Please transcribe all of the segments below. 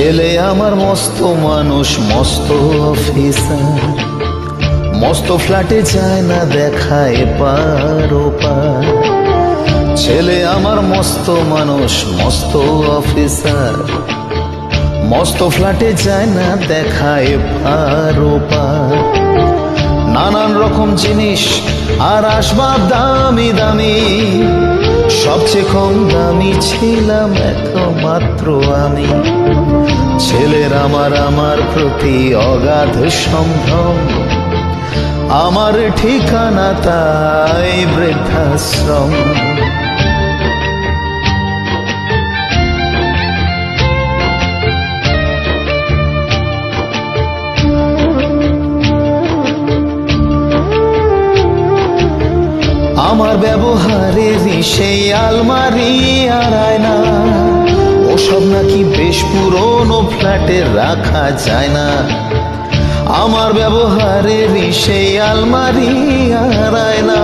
ছেলে আমার মস্ত মানুষ, মস্ত অফিসার, মস্ত ফ্ল্যাটে যায় না দেখা এপার ওপার। ছেলে আমার মস্ত মানুষ, মস্ত অফিসার, মস্ত ফ্ল্যাটে যায় না দেখা এপার ওপার। নানান রকম জিনিস আর আসবাব দামি দামি, সবচেয়ে কম দামি ছিলাম একমাত্র আমি। ছেলের আমার প্রতি অগাধ সম্ভ্রম, আমার ঠিকানা তাই বৃদ্ধাশ্রম। আমার ব্যবহারের সেই আলমারি আর আয়না, ওসব নাকি বেশ পুরনো ফ্ল্যাটে রাখা যায় না। আমার ব্যবহারের সেই আলমারি আর আয়না,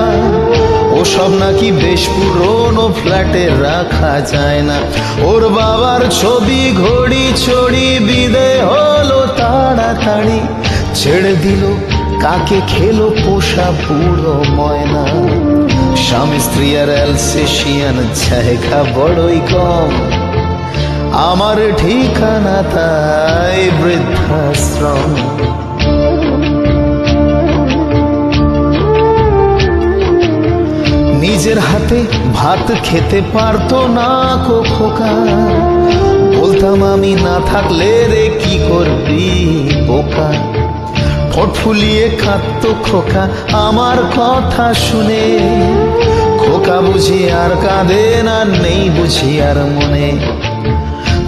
ওসব নাকি বেশ পুরনো ফ্ল্যাটে রাখা যায় না। ওর বাবার ছবি ঘড়ি ছড়ি বিদে হলো তাড়াতাড়ি, ছেড়ে দিল কাকে খেলো পোষা বুড়ো ময়না। স্বামী স্ত্রী আর অ্যালসেশিয়ান জায়গা বড়ই কম, আমার ঠিকানা তাই বৃদ্ধাশ্রম। নিজের হাতে ভাত খেতে পারতো না কো খোকা, বলতাম আমি না থাকলে রে কি করবি বোকা। ঠোঁট ফুলিয়ে কাঁদতো খোকা আমার কথা শুনে, খোকা বুঝি আর কাঁদে না, নেই বুঝি আর মনে।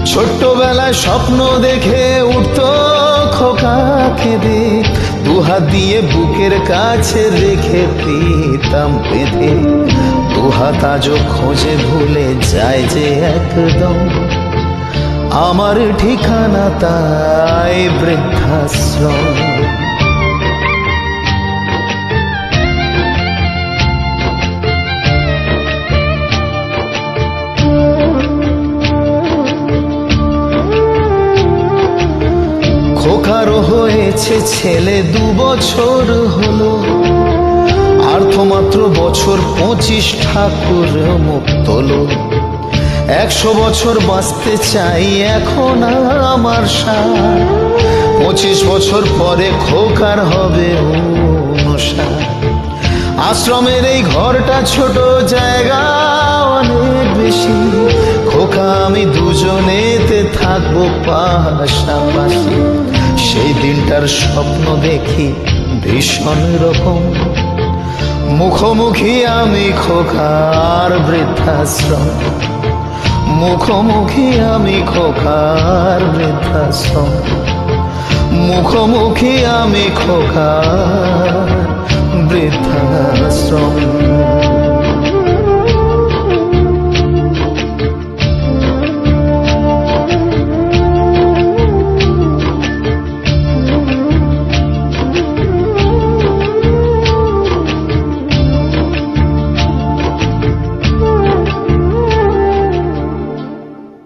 ছোট্টবেলায় স্বপ্ন দেখে উঠতো খোকা কেঁদে, দুহাত দিয়ে বুকের কাছে রেখে দিতাম বেঁধে। দুহাত আজও খোঁজে ভুলে যায় যে একদম, আমার ঠিকানা তাই বৃদ্ধাশ্রম। খোকারও হয়েছে ছেলে 2 বছর হলো, আর তো মাত্র বছর 25 ঠাকুর মুখ তোলো। 100 বছর বাঁচতে চাই এখন আমার সার, 25 বছর পরে খোকার হবে 59। আশ্রমের এই ঘরটা ছোট, জায়গা অনেক বেশি, খোকা আমি দুজনেতে থাকবো পাশাপাশি। সেই দিনটার স্বপ্ন দেখি ভীষণ রকম, মুখোমুখি আমি খোকার বৃদ্ধাশ্রম। মুখোমুখি আমি খোকার বৃদ্ধাশ্রম, মুখোমুখি আমি খোকার বৃদ্ধাশ্রম।